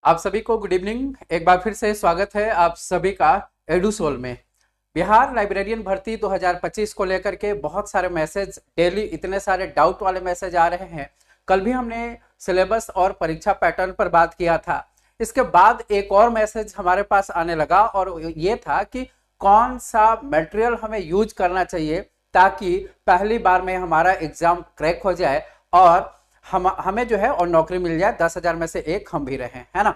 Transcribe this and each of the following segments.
आप सभी को गुड इवनिंग। एक बार फिर से स्वागत है आप सभी का एडुसोल में। बिहार लाइब्रेरियन भर्ती 2025 को लेकर के बहुत सारे मैसेज डेली, इतने सारे डाउट वाले मैसेज आ रहे हैं। कल भी हमने सिलेबस और परीक्षा पैटर्न पर बात किया था। इसके बाद एक और मैसेज हमारे पास आने लगा और ये था कि कौन सा मटेरियल हमें यूज करना चाहिए ताकि पहली बार में हमारा एग्जाम क्रैक हो जाए और हमें जो है और नौकरी मिल जाए, 10,000 में से एक हम भी रहें, है ना।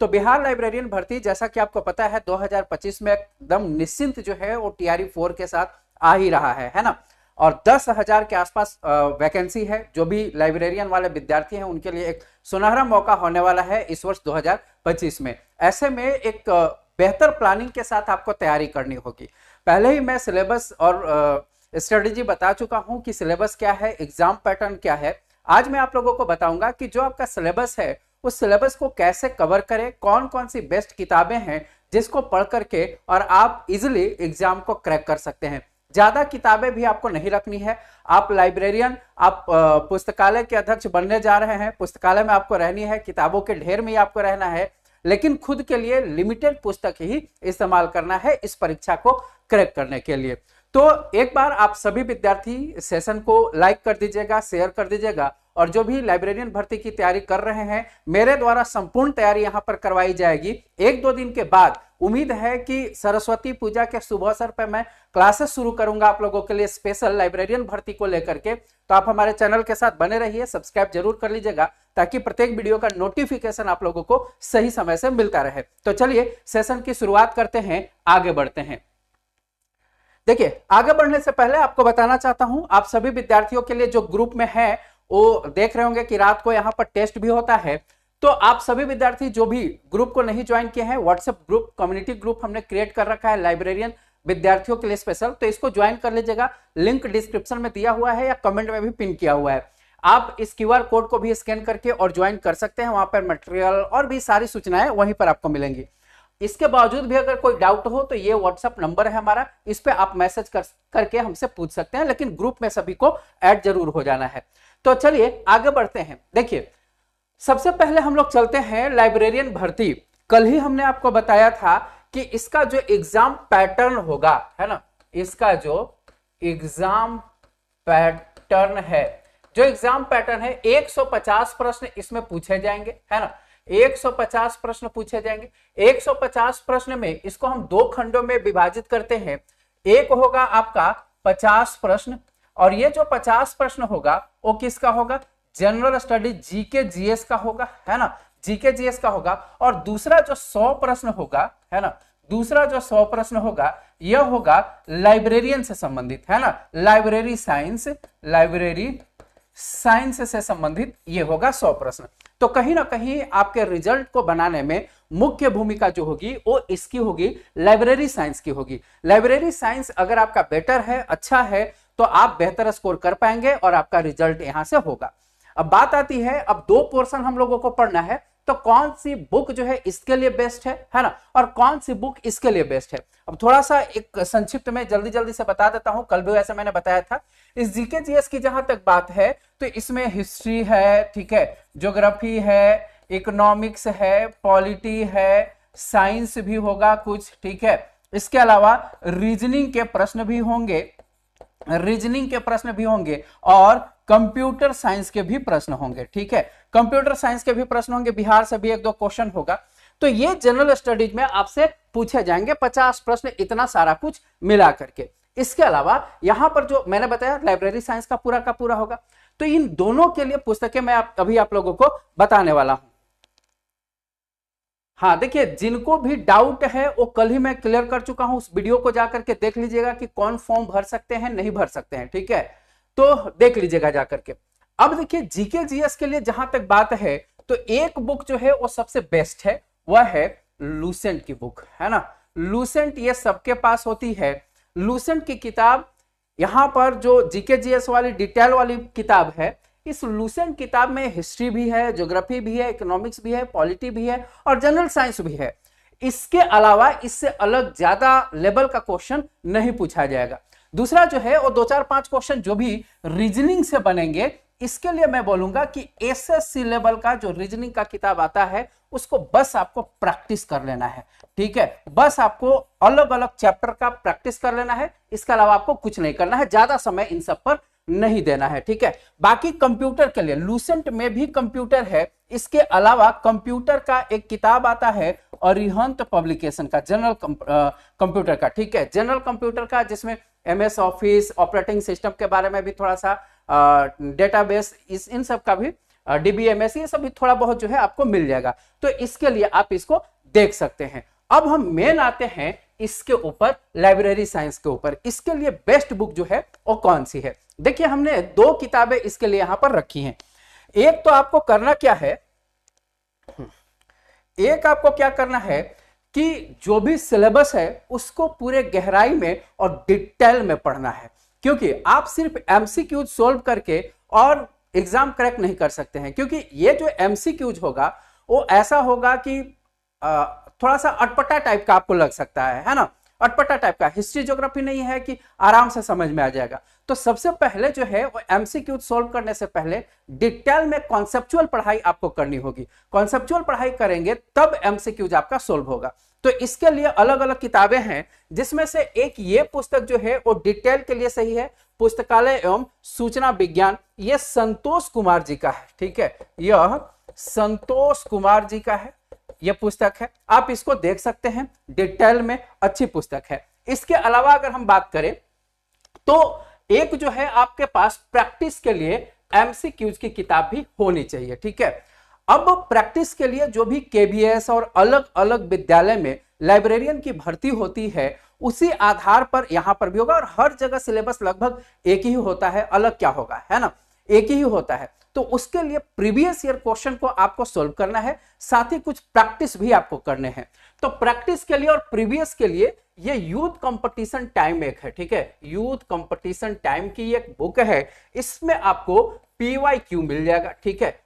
तो बिहार लाइब्रेरियन भर्ती जैसा कि आपको पता है 2025 में एकदम निश्चिंत जो है वो टीआरई 4 के साथ आ ही रहा है ना। और 10,000 के आसपास वैकेंसी है। जो भी लाइब्रेरियन वाले विद्यार्थी हैं उनके लिए एक सुनहरा मौका होने वाला है इस वर्ष 2025 में। ऐसे में एक बेहतर प्लानिंग के साथ आपको तैयारी करनी होगी। पहले ही मैं सिलेबस और स्ट्रेटेजी बता चुका हूं कि सिलेबस क्या है, एग्जाम पैटर्न क्या है। आज मैं आप लोगों को बताऊंगा कि जो आपका सिलेबस है उस सिलेबस को कैसे कवर करें, कौन कौन सी बेस्ट किताबें हैं जिसको पढ़ करके और आप इजीली एग्जाम को क्रैक कर सकते हैं। ज्यादा किताबें भी आपको नहीं रखनी है। आप लाइब्रेरियन, आप पुस्तकालय के अध्यक्ष बनने जा रहे हैं, पुस्तकालय में आपको रहनी है, किताबों के ढेर में आपको रहना है, लेकिन खुद के लिए लिमिटेड पुस्तक ही इस्तेमाल करना है इस परीक्षा को क्रैक करने के लिए। तो एक बार आप सभी विद्यार्थी सेशन को लाइक कर दीजिएगा, शेयर कर दीजिएगा। और जो भी लाइब्रेरियन भर्ती की तैयारी कर रहे हैं, मेरे द्वारा संपूर्ण तैयारी यहां पर करवाई जाएगी। 1-2 दिन के बाद उम्मीद है कि सरस्वती पूजा के शुभ अवसर पर मैं क्लासेस शुरू करूंगा आप लोगों के लिए स्पेशल लाइब्रेरियन भर्ती को लेकर के। तो आप हमारे चैनल के साथ बने रहिए, सब्सक्राइब जरूर कर लीजिएगा ताकि प्रत्येक वीडियो का नोटिफिकेशन आप लोगों को सही समय से मिलता रहे। तो चलिए सेशन की शुरुआत करते हैं, आगे बढ़ते हैं। देखिए, आगे बढ़ने से पहले आपको बताना चाहता हूं, आप सभी विद्यार्थियों के लिए जो ग्रुप में है वो देख रहे होंगे कि रात को यहां पर टेस्ट भी होता है। तो आप सभी विद्यार्थी जो भी ग्रुप को नहीं ज्वाइन किए हैं, व्हाट्सएप ग्रुप, कम्युनिटी ग्रुप हमने क्रिएट कर रखा है लाइब्रेरियन विद्यार्थियों के लिए स्पेशल, तो इसको ज्वाइन कर लीजिएगा। लिंक डिस्क्रिप्शन में दिया हुआ है या कमेंट में भी पिन किया हुआ है। आप इस क्यूआर कोड को भी स्कैन करके और ज्वाइन कर सकते हैं। वहां पर मटेरियल और भी सारी सूचनाएं वहीं पर आपको मिलेंगी। इसके बावजूद भी अगर कोई डाउट हो तो ये व्हाट्सएप नंबर है हमारा, इस पे आप मैसेज करके हमसे पूछ सकते हैं, लेकिन ग्रुप में सभी को ऐड जरूर हो जाना है। तो चलिए आगे बढ़ते हैं। देखिए, सबसे पहले हम लोग चलते हैं लाइब्रेरियन भर्ती। कल ही हमने आपको बताया था कि इसका जो एग्जाम पैटर्न होगा, है ना, इसका जो एग्जाम पैटर्न है, जो एग्जाम पैटर्न है 150 प्रश्न इसमें पूछे जाएंगे, है ना। 150 प्रश्न पूछे जाएंगे। 150 प्रश्न में इसको हम 2 खंडों में विभाजित करते हैं। एक होगा आपका 50 प्रश्न, और ये जो 50 प्रश्न होगा वो किसका होगा? जनरल स्टडी, जीके जीएस का होगा, है ना, जीके जीएस का होगा। और दूसरा जो 100 प्रश्न होगा, है ना, दूसरा जो 100 प्रश्न होगा यह होगा लाइब्रेरियन से संबंधित, है ना, लाइब्रेरी साइंस से संबंधित ये होगा 100 प्रश्न। तो कहीं ना कहीं आपके रिजल्ट को बनाने में मुख्य भूमिका जो होगी वो इसकी होगी, लाइब्रेरी साइंस की होगी। लाइब्रेरी साइंस अगर आपका बेटर है, अच्छा है, तो आप बेहतर स्कोर कर पाएंगे और आपका रिजल्ट यहां से होगा। अब बात आती है, अब 2 पोर्शन हम लोगों को पढ़ना है, तो कौन सी बुक जो है इसके लिए बेस्ट है ना, और कौन सी बुक इसके लिए बेस्ट है। अब थोड़ा सा एक संक्षिप्त में जल्दी से बता देता हूं, कल भी वैसे मैंने बताया था। इस जीके जीएस की जहां तक बात है तो इसमें हिस्ट्री है, ठीक है, ज्योग्राफी है, इकोनॉमिक्स है, पॉलिटी है, साइंस भी होगा कुछ, ठीक है। इसके अलावा रीजनिंग के प्रश्न भी होंगे और कंप्यूटर साइंस के भी प्रश्न होंगे, ठीक है। कंप्यूटर साइंस के भी प्रश्न होंगे, बिहार से भी 1-2 क्वेश्चन होगा। तो ये जनरल स्टडीज में आपसे पूछे जाएंगे 50 प्रश्न, इतना सारा कुछ मिला करके। इसके अलावा यहां पर जो मैंने बताया लाइब्रेरी साइंस का पूरा होगा। तो इन दोनों के लिए पुस्तकें मैं अभी आप लोगों को बताने वाला हूं। हाँ, देखिए, जिनको भी डाउट है वो कल ही मैं क्लियर कर चुका हूं, उस वीडियो को जाकर के देख लीजिएगा कि कौन फॉर्म भर सकते हैं, नहीं भर सकते हैं, ठीक है। तो देख लीजिएगा जाकर के। अब देखिए, जीके जीएस के लिए जहां तक बात है तो एक बुक जो है वो सबसे बेस्ट है, वह है लूसेंट की बुक, है ना। लूसेंट ये सबके पास होती है। लूसेंट की किताब, यहां पर जो जीके जीएस वाली डिटेल वाली किताब है, इस लूसेंट किताब में हिस्ट्री भी है, ज्योग्राफी भी है, इकोनॉमिक्स भी है, पॉलिटी भी है और जनरल साइंस भी है। इसके अलावा इससे अलग ज्यादा लेवल का क्वेश्चन नहीं पूछा जाएगा। दूसरा जो है वो 2-4-5 क्वेश्चन जो भी रीजनिंग से बनेंगे, इसके लिए मैं बोलूंगा कि एसएससी लेवल का जो रीजनिंग का किताब आता है उसको बस आपको प्रैक्टिस कर लेना है, ठीक है। बस आपको अलग अलग चैप्टर का प्रैक्टिस कर लेना है, इसके अलावा आपको कुछ नहीं करना है, ज्यादा समय इन सब पर नहीं देना है, ठीक है। बाकी कंप्यूटर के लिए लूसेंट में भी कंप्यूटर है, इसके अलावा कंप्यूटर का एक किताब आता है अरिहंत पब्लिकेशन का, जनरल कंप्यूटर का, ठीक है, जनरल कंप्यूटर का, जिसमें MS ऑफिस, ऑपरेटिंग सिस्टम के बारे में भी थोड़ा सा, डेटाबेस, इन सब का भी, DBMS, ये सब भी थोड़ा बहुत जो है आपको मिल जाएगा, तो इसके लिए आप इसको देख सकते हैं। अब हम मेन आते हैं इसके ऊपर, लाइब्रेरी साइंस के ऊपर। इसके लिए बेस्ट बुक जो है वो कौन सी है? देखिए, हमने 2 किताबें इसके लिए यहां पर रखी हैं। एक तो आपको करना क्या है, एक आपको क्या करना है कि जो भी सिलेबस है उसको पूरे गहराई में और डिटेल में पढ़ना है, क्योंकि आप सिर्फ MCQ सोल्व करके और एग्जाम क्रैक नहीं कर सकते हैं, क्योंकि ये जो MCQ होगा वो ऐसा होगा कि थोड़ा सा अटपटा टाइप का आपको लग सकता है ना, अटपटा टाइप का। हिस्ट्री ज्योग्राफी नहीं है कि आराम से समझ में आ जाएगा। तो सबसे पहले जो है वो MCQ सोल्व करने से पहले डिटेल में कॉन्सेप्चुअल पढ़ाई आपको करनी होगी। कॉन्सेप्चुअल पढ़ाई करेंगे तब MCQ आपका सोल्व होगा। तो इसके लिए अलग अलग किताबें हैं, जिसमें से एक ये पुस्तक जो है वो डिटेल के लिए सही है, पुस्तकालय एवं सूचना विज्ञान, ये संतोष कुमार जी का है, ठीक है, यह संतोष कुमार जी का है, यह पुस्तक है, आप इसको देख सकते हैं, डिटेल में अच्छी पुस्तक है। इसके अलावा अगर हम बात करें तो एक जो है आपके पास प्रैक्टिस के लिए MCQs की किताब भी होनी चाहिए, ठीक है। अब प्रैक्टिस के लिए जो भी KVS और अलग अलग विद्यालय में लाइब्रेरियन की भर्ती होती है, उसी आधार पर यहां पर भी होगा, और हर जगह सिलेबस लगभग एक ही होता है, अलग क्या होगा, है ना, एक ही होता है। तो उसके लिए प्रीवियस ईयर क्वेश्चन को आपको सोल्व करना है, साथ ही कुछ प्रैक्टिस भी आपको करने हैं। तो प्रैक्टिस के लिए और प्रीवियस के लिए ये यूथ कंपटीशन टाइम एक है, ठीक है, यूथ कंपटीशन टाइम की एक बुक है, इसमें आपको PYQ मिल जाएगा, ठीक है,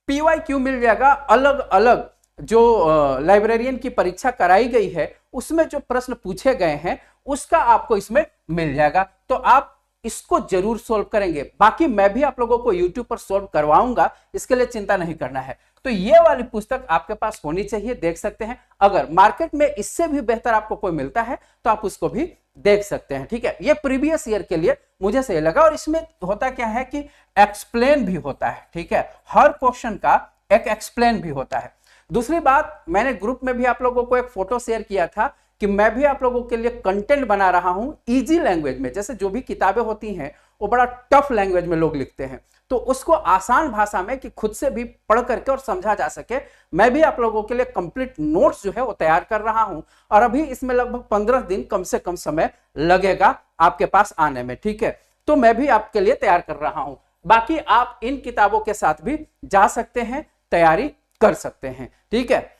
PYQ मिल जाएगा। अलग अलग जो लाइब्रेरियन की परीक्षा कराई गई है उसमें जो प्रश्न पूछे गए हैं उसका आपको इसमें मिल जाएगा, तो आप इसको जरूर सोल्व करेंगे। बाकी मैं भी आप लोगों को YouTube पर सोल्व करवाऊंगा, इसके लिए चिंता नहीं करना है। तो ये वाली पुस्तक आपके पास होनी चाहिए, देख सकते हैं। अगर मार्केट में इससे भी बेहतर आपको कोई मिलता है तो आप उसको भी देख सकते हैं, ठीक है। ये प्रीवियस ईयर के लिए मुझे सही लगा, और इसमें होता क्या है कि एक्सप्लेन भी होता है, ठीक है, हर क्वेश्चन का एक एक्सप्लेन भी होता है। दूसरी बात, मैंने ग्रुप में भी आप लोगों को एक फोटो शेयर किया था कि मैं भी आप लोगों के लिए कंटेंट बना रहा हूं इजी लैंग्वेज में। जैसे जो भी किताबें होती हैं वो बड़ा टफ लैंग्वेज में लोग लिखते हैं, तो उसको आसान भाषा में कि खुद से भी पढ़ करके और समझा जा सके, मैं भी आप लोगों के लिए कंप्लीट नोट्स जो है वो तैयार कर रहा हूं, और अभी इसमें लगभग 15 दिन कम से कम समय लगेगा आपके पास आने में, ठीक है। तो मैं भी आपके लिए तैयार कर रहा हूं। बाकी आप इन किताबों के साथ भी जा सकते हैं, तैयारी कर सकते हैं, ठीक है।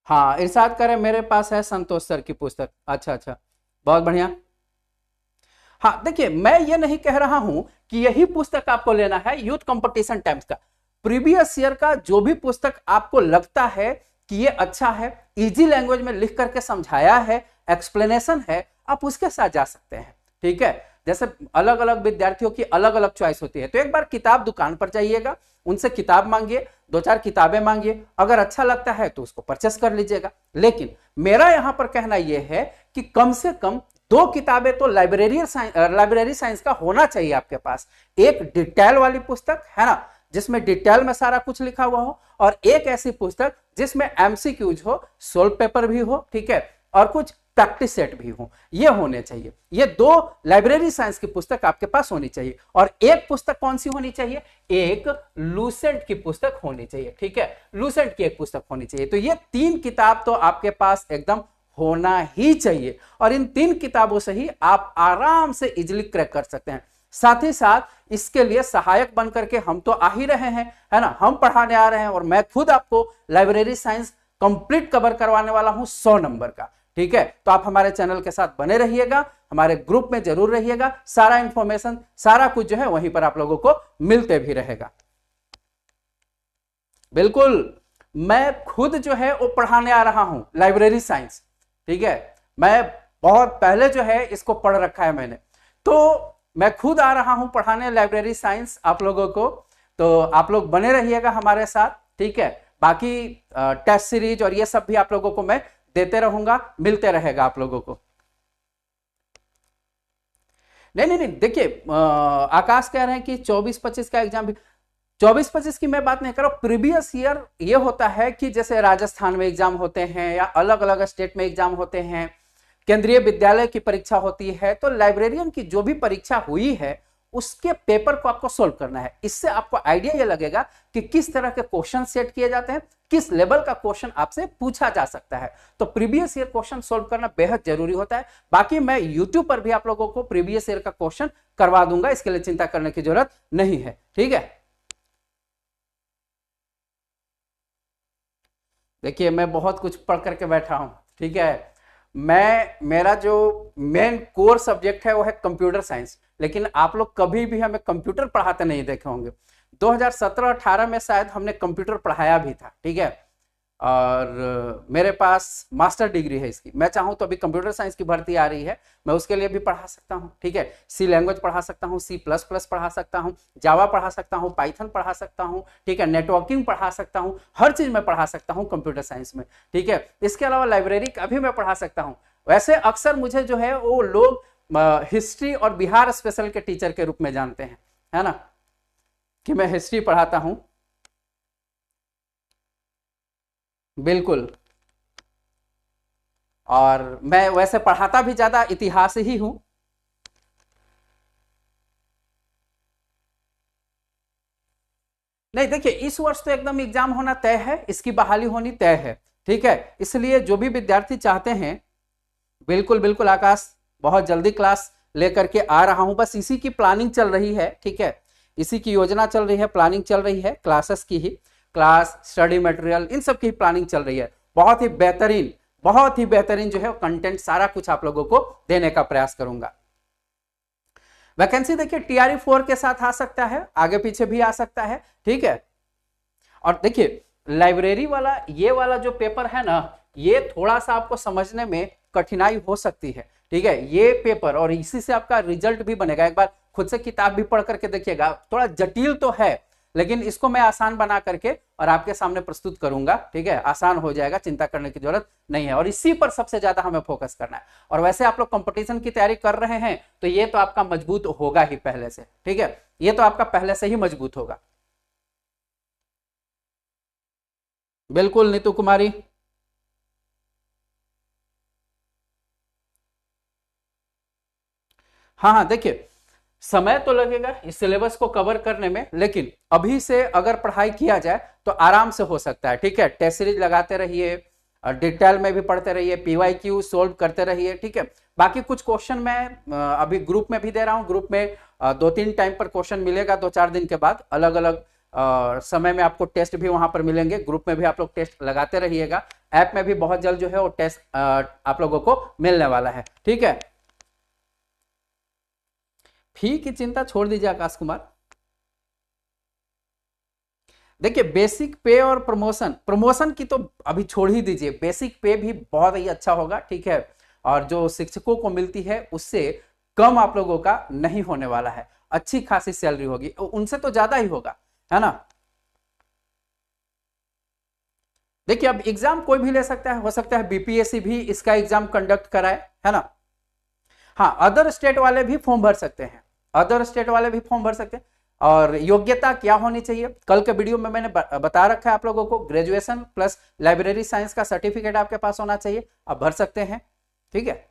हाँ, इरशाद करें मेरे पास है संतोष सर की पुस्तक। अच्छा अच्छा, बहुत बढ़िया। हाँ देखिए, मैं ये नहीं कह रहा हूं कि यही पुस्तक आपको लेना है यूथ कंपटीशन टाइम्स का। प्रीवियस ईयर का जो भी पुस्तक आपको लगता है कि ये अच्छा है, इजी लैंग्वेज में लिख करके समझाया है, एक्सप्लेनेशन है, आप उसके साथ जा सकते हैं, ठीक है। जैसे अलग अलग विद्यार्थियों की अलग अलग चॉइस होती है, तो एक बार किताब दुकान पर जाइएगा, उनसे किताब मांगिए, 2-4 किताबें मांगिए, अगर अच्छा लगता है तो उसको परचेस कर लीजिएगा। लेकिन मेरा यहां पर कहना यह है कि कम से कम 2 किताबें तो लाइब्रेरी साइंस का होना चाहिए आपके पास। एक डिटेल वाली पुस्तक है ना, जिसमें डिटेल में सारा कुछ लिखा हुआ हो, और एक ऐसी पुस्तक जिसमें MCQs हो, सोल्व पेपर भी हो, ठीक है, और कुछ प्रैक्टिस सेट भी हो, ये होने चाहिए। ये 2 लाइब्रेरी साइंस की पुस्तक आपके पास होनी चाहिए। और एक पुस्तक कौन सी होनी चाहिए? एक लूसेंट की पुस्तक होनी चाहिए, ठीक है, लूसेंट की एक पुस्तक होनी चाहिए। तो ये 3 किताब तो आपके पास एकदम होना ही चाहिए, और इन 3 किताबों से ही आप आराम से इजिली क्रैक कर सकते हैं। साथ ही साथ इसके लिए सहायक बन करके हम तो आ ही रहे हैं, है ना, हम पढ़ाने आ रहे हैं, और मैं खुद आपको लाइब्रेरी साइंस कंप्लीट कवर करवाने वाला हूं 100 नंबर का, ठीक है। तो आप हमारे चैनल के साथ बने रहिएगा, हमारे ग्रुप में जरूर रहिएगा, सारा इंफॉर्मेशन, सारा कुछ जो है वहीं पर आप लोगों को मिलते भी रहेगा। बिल्कुल, मैं खुद जो है वो पढ़ाने आ रहा हूं लाइब्रेरी साइंस, ठीक है, मैं बहुत पहले जो है इसको पढ़ रखा है मैंने, तो मैं खुद आ रहा हूं पढ़ाने लाइब्रेरी साइंस आप लोगों को। तो आप लोग बने रहिएगा हमारे साथ, ठीक है। बाकी टेस्ट सीरीज और ये सब भी आप लोगों को मैं देते रहूंगा, मिलते रहेगा आप लोगों को। नहीं नहीं नहीं, देखिए आकाश कह रहे हैं कि 24-25 का एग्जाम भी, 24-25 की मैं बात नहीं कर रहा हूं, प्रीवियस ईयर ये होता है कि जैसे राजस्थान में एग्जाम होते हैं या अलग अलग स्टेट में एग्जाम होते हैं, केंद्रीय विद्यालय की परीक्षा होती है, तो लाइब्रेरियन की जो भी परीक्षा हुई है उसके पेपर को आपको सोल्व करना है। इससे आपको आइडिया ये लगेगा कि किस तरह के क्वेश्चन सेट किए जाते हैं, किस लेवल का क्वेश्चन आपसे पूछा जा सकता है। तो प्रीवियस ईयर क्वेश्चन सोल्व करना बेहद जरूरी होता है। बाकी मैं यूट्यूब पर भी आप लोगों को प्रीवियस ईयर का क्वेश्चन करवा दूंगा, इसके लिए चिंता करने की जरूरत नहीं है, ठीक है। देखिए मैं बहुत कुछ पढ़ करके बैठा हूं, ठीक है। मेरा जो मेन कोर सब्जेक्ट है वो है कंप्यूटर साइंस, लेकिन आप लोग कभी भी हमें कंप्यूटर पढ़ाते नहीं देखे होंगे। 2017-18 में शायद हमने कंप्यूटर पढ़ाया भी था, ठीक है। और मेरे पास मास्टर डिग्री है इसकी। मैं चाहूं तो अभी कंप्यूटर साइंस की भर्ती आ रही है, मैं उसके लिए भी पढ़ा सकता हूं, ठीक है। सी लैंग्वेज पढ़ा सकता हूं, C++ पढ़ा सकता हूं, जावा पढ़ा सकता हूं, पाइथन पढ़ा सकता हूं, ठीक है, नेटवर्किंग पढ़ा सकता हूं, हर चीज मैं पढ़ा सकता हूं कंप्यूटर साइंस में, ठीक है। इसके अलावा लाइब्रेरी का भी मैं पढ़ा सकता हूं। वैसे अक्सर मुझे जो है वो लोग हिस्ट्री और बिहार स्पेशल के टीचर के रूप में जानते हैं, है ना, कि मैं हिस्ट्री पढ़ाता हूं। बिल्कुल, और मैं वैसे पढ़ाता भी ज्यादा इतिहास ही हूं। नहीं देखिए, इस वर्ष तो एकदम एग्जाम होना तय है, इसकी बहाली होनी तय है, ठीक है। इसलिए जो भी विद्यार्थी चाहते हैं, बिल्कुल बिल्कुल आकाश, बहुत जल्दी क्लास लेकर के आ रहा हूं, बस इसी की प्लानिंग चल रही है, ठीक है। इसी की योजना चल रही है, प्लानिंग चल रही है, क्लासेस की ही, क्लास स्टडी मटेरियल इन सब की प्लानिंग चल रही है। बहुत ही बेहतरीन जो है कंटेंट सारा कुछ आप लोगों को देने का प्रयास करूंगा। वैकेंसी देखिए TRE-4 के साथ आ सकता है, आगे पीछे भी आ सकता है, ठीक है। और देखिए लाइब्रेरी वाला ये वाला जो पेपर है ना, ये थोड़ा सा आपको समझने में कठिनाई हो सकती है, ठीक है, ये पेपर, और इसी से आपका रिजल्ट भी बनेगा। एक बार खुद से किताब भी पढ़ करके देखिएगा, थोड़ा जटिल तो है, लेकिन इसको मैं आसान बना करके और आपके सामने प्रस्तुत करूंगा, ठीक है। आसान हो जाएगा, चिंता करने की जरूरत नहीं है, और इसी पर सबसे ज्यादा हमें फोकस करना है। और वैसे आप लोग कंपटीशन की तैयारी कर रहे हैं तो ये तो आपका मजबूत होगा ही पहले से, ठीक है, ये तो आपका पहले से ही मजबूत होगा। बिल्कुल नीतू कुमारी, हाँ हाँ, देखिए समय तो लगेगा इस सिलेबस को कवर करने में, लेकिन अभी से अगर पढ़ाई किया जाए तो आराम से हो सकता है, ठीक है। टेस्ट सीरीज लगाते रहिए, डिटेल में भी पढ़ते रहिए, PYQ सोल्व करते रहिए, ठीक है। बाकी कुछ क्वेश्चन मैं अभी ग्रुप में भी दे रहा हूं, ग्रुप में 2-3 टाइम पर क्वेश्चन मिलेगा, 2-4 दिन के बाद अलग अलग समय में आपको टेस्ट भी वहां पर मिलेंगे। ग्रुप में भी आप लोग टेस्ट लगाते रहिएगा, ऐप में भी बहुत जल्द जो है वो टेस्ट आप लोगों को मिलने वाला है, ठीक है। फी की चिंता छोड़ दीजिए आकाश कुमार। देखिए बेसिक पे और प्रमोशन की तो अभी छोड़ ही दीजिए, बेसिक पे भी बहुत ही अच्छा होगा, ठीक है। और जो शिक्षकों को मिलती है उससे कम आप लोगों का नहीं होने वाला है, अच्छी खासी सैलरी होगी, उनसे तो ज्यादा ही होगा, है ना। देखिए अब एग्जाम कोई भी ले सकता है, हो सकता है BPSC भी इसका एग्जाम कंडक्ट कराए, है ना। हाँ, अदर स्टेट वाले भी फॉर्म भर सकते हैं, अदर स्टेट वाले भी फॉर्म भर सकते हैं। और योग्यता क्या होनी चाहिए, कल के वीडियो में मैंने बता रखा है आप लोगों को, ग्रेजुएशन प्लस लाइब्रेरी साइंस का सर्टिफिकेट आपके पास होना चाहिए, आप भर सकते हैं, ठीक है।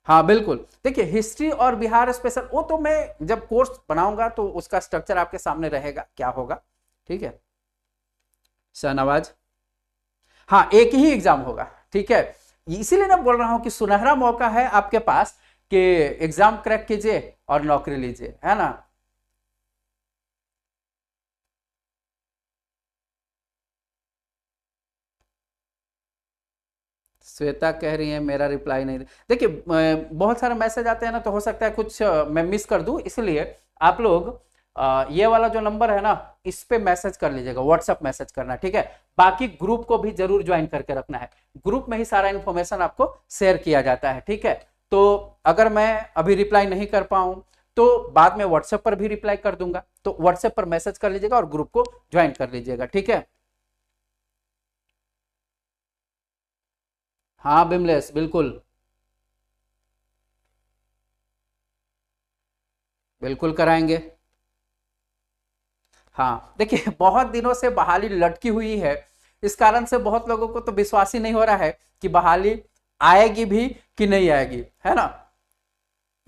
हाँ बिल्कुल, देखिए हिस्ट्री और बिहार स्पेशल वो तो मैं जब कोर्स बनाऊंगा तो उसका स्ट्रक्चर आपके सामने रहेगा क्या होगा, ठीक है। शाहनवाज, हाँ एक ही एग्जाम होगा, ठीक है। इसीलिए मैं बोल रहा हूं कि सुनहरा मौका है आपके पास कि एग्जाम क्रैक कीजिए और नौकरी लीजिए, है ना। श्वेता कह रही है मेरा रिप्लाई नहीं, देखिए बहुत सारे मैसेज आते हैं ना, तो हो सकता है कुछ मैं मिस कर दूं, इसलिए आप लोग ये वाला जो नंबर है ना, इस पे मैसेज कर लीजिएगा, व्हाट्सएप मैसेज करना, ठीक है। बाकी ग्रुप को भी जरूर ज्वाइन करके रखना है, ग्रुप में ही सारा इंफॉर्मेशन आपको शेयर किया जाता है, ठीक है। तो अगर मैं अभी रिप्लाई नहीं कर पाऊं तो बाद में व्हाट्सएप पर भी रिप्लाई कर दूंगा, तो व्हाट्सएप पर मैसेज कर लीजिएगा और ग्रुप को ज्वाइन कर लीजिएगा, ठीक है। हाँ बिमलेश, बिल्कुल बिल्कुल कराएंगे। हाँ देखिए, बहुत दिनों से बहाली लटकी हुई है, इस कारण से बहुत लोगों को तो विश्वास ही नहीं हो रहा है कि बहाली आएगी भी कि नहीं आएगी, है ना।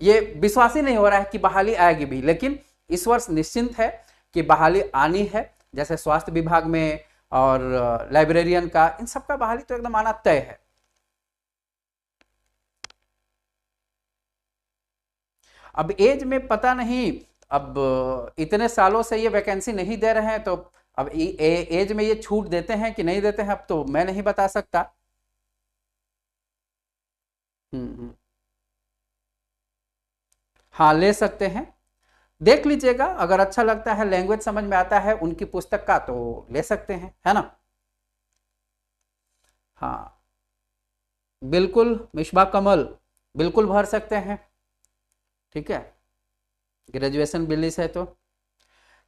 ये विश्वास ही नहीं हो रहा है कि बहाली आएगी भी, लेकिन इस वर्ष निश्चिंत है कि बहाली आनी है। जैसे स्वास्थ्य विभाग में और लाइब्रेरियन का, इन सबका बहाली तो एकदम आना तय है। अब एज में पता नहीं, अब इतने सालों से ये वैकेंसी नहीं दे रहे हैं, तो अब एज में ये छूट देते हैं कि नहीं देते हैं, अब तो मैं नहीं बता सकता। हाँ ले सकते हैं, देख लीजिएगा, अगर अच्छा लगता है, लैंग्वेज समझ में आता है उनकी पुस्तक का, तो ले सकते हैं, है ना। हाँ बिल्कुल मिसबा कमल, बिल्कुल भर सकते हैं, ठीक है। ग्रेजुएशन बिल्ली से तो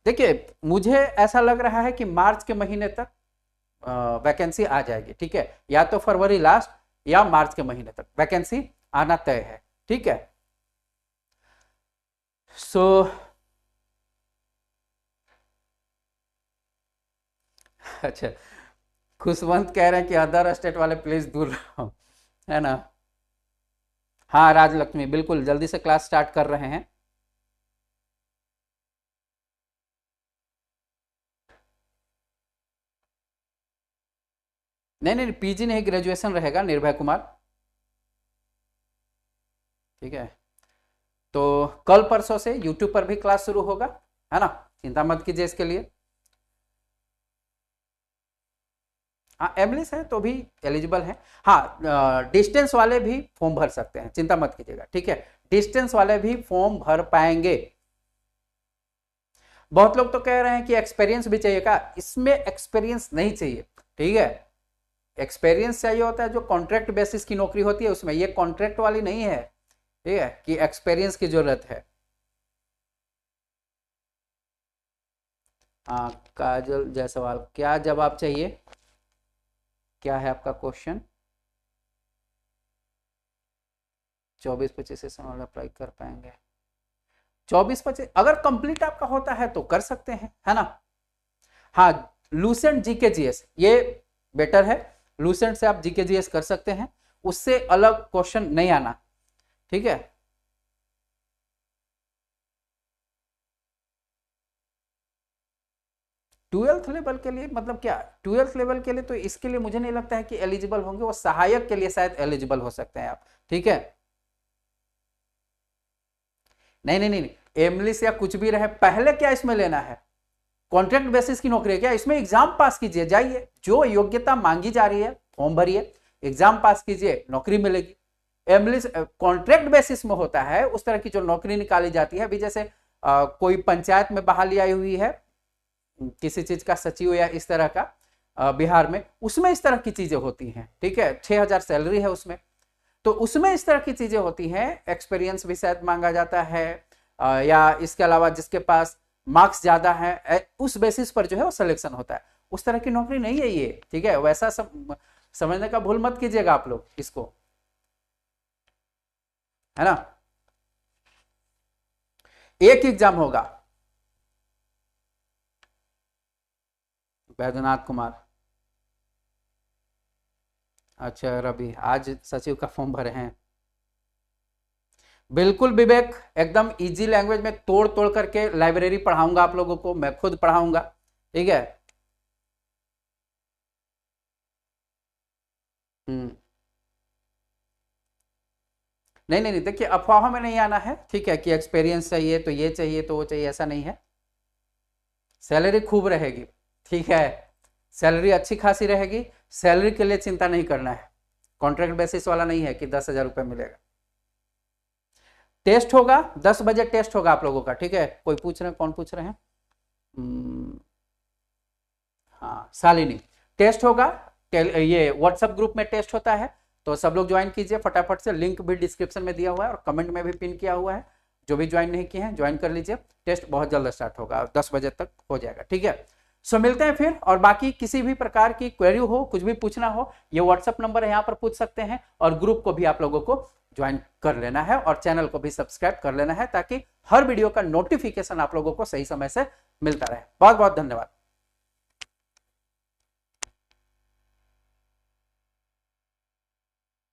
देखिए, मुझे ऐसा लग रहा है कि मार्च के महीने तक वैकेंसी आ जाएगी, ठीक है। या तो फरवरी लास्ट या मार्च के महीने तक वैकेंसी आना तय है, ठीक है। सो अच्छा, खुशवंत कह रहे हैं कि अदर स्टेट वाले प्लीज दूर रहो, है ना। हाँ राजलक्ष्मी, बिल्कुल जल्दी से क्लास स्टार्ट कर रहे हैं। नहीं नहीं, पीजी नहीं, ग्रेजुएशन रहेगा निर्भय कुमार, ठीक है। तो कल परसों से यूट्यूब पर भी क्लास शुरू होगा, है ना, चिंता मत कीजिए इसके लिए। हाँ एमलिस है तो भी एलिजिबल है। हाँ डिस्टेंस वाले भी फॉर्म भर सकते हैं, चिंता मत कीजिएगा, ठीक है। डिस्टेंस वाले भी फॉर्म भर पाएंगे। बहुत लोग तो कह रहे हैं कि एक्सपीरियंस भी चाहिए, का इसमें एक्सपीरियंस नहीं चाहिए, ठीक है। एक्सपीरियंस चाहिए होता है जो कॉन्ट्रैक्ट बेसिस की नौकरी होती है उसमें, ये कॉन्ट्रैक्ट वाली नहीं है, ठीक है, कि एक्सपीरियंस की जरूरत है। हाँ काजल जायसवाल, क्या जवाब चाहिए, क्या है आपका क्वेश्चन। 24-25 सेशन वाला अप्लाई कर पाएंगे। 24-25 अगर कंप्लीट आपका होता है तो कर सकते हैं, है ना। हाँ लूसेंट जीके जीएस ये बेटर है, लूसेंट से आप जीके जीएस कर सकते हैं, उससे अलग क्वेश्चन नहीं आना, ठीक है। ट्वेल्थ लेवल के लिए मतलब क्या, ट्वेल्थ लेवल के लिए तो इसके लिए मुझे नहीं लगता है कि एलिजिबल होंगे, वो सहायक के लिए शायद एलिजिबल हो सकते हैं आप, ठीक है। नहीं नहीं नहीं, एमलिस या कुछ भी रहे, पहले क्या इसमें लेना है, कॉन्ट्रैक्ट बेसिस की नौकरी है क्या, इसमें एग्जाम पास कीजिए, जाइए जो योग्यता मांगी जा रही है फॉर्म भरिए, एग्जाम पास कीजिए, नौकरी मिलेगी। एमलिस कॉन्ट्रैक्ट बेसिस में होता है, उस तरह की जो नौकरी निकाली जाती है, अभी जैसे कोई पंचायत में बहाली आई हुई है किसी चीज का सचिव या इस तरह का, बिहार में, उसमें इस तरह की चीजें होती हैं, ठीक है, 6,000 सैलरी है उसमें, तो उसमें इस तरह की चीजें होती हैं, एक्सपीरियंस भी शायद मांगा जाता है, या इसके अलावा जिसके पास मार्क्स ज्यादा है उस बेसिस पर जो है वो सिलेक्शन होता है, उस तरह की नौकरी नहीं है ये, ठीक है। वैसा समझने का भूल मत कीजिएगा आप लोग इसको, है ना। एक एग्जाम होगा। वैद्यनाथ कुमार, अच्छा रवि, आज सचिव का फॉर्म भरे हैं। बिल्कुल विवेक, एकदम इजी लैंग्वेज में तोड़ तोड़ करके लाइब्रेरी पढ़ाऊंगा आप लोगों को, मैं खुद पढ़ाऊंगा, ठीक है। हम्म, नहीं नहीं नहीं, देखिए अफवाहों में नहीं आना है, ठीक है, कि एक्सपीरियंस चाहिए तो ये चाहिए तो वो चाहिए, ऐसा नहीं है। सैलरी खूब रहेगी, ठीक है, सैलरी अच्छी खासी रहेगी, सैलरी के लिए चिंता नहीं करना है, कॉन्ट्रैक्ट बेसिस वाला नहीं है कि 10,000 रुपये मिलेगा। टेस्ट होगा, 10 बजे टेस्ट होगा आप लोगों का, ठीक है। कोई पूछ रहे हैं, कौन पूछ रहे हैं, हाँ शालिनी, टेस्ट होगा, ये व्हाट्सएप ग्रुप में टेस्ट होता है, तो सब लोग ज्वाइन कीजिए फटाफट से, लिंक भी डिस्क्रिप्शन में दिया हुआ है और कमेंट में भी पिन किया हुआ है, जो भी ज्वाइन नहीं किए हैं ज्वाइन कर लीजिए। टेस्ट बहुत जल्द स्टार्ट होगा, 10 बजे तक हो जाएगा, ठीक है। सो मिलते हैं फिर, और बाकी किसी भी प्रकार की क्वेरी हो, कुछ भी पूछना हो, ये व्हाट्सएप नंबर है, यहाँ पर पूछ सकते हैं। और ग्रुप को भी आप लोगों को ज्वाइन कर लेना है और चैनल को भी सब्सक्राइब कर लेना है, ताकि हर वीडियो का नोटिफिकेशन आप लोगों को सही समय से मिलता रहे। बहुत बहुत धन्यवाद।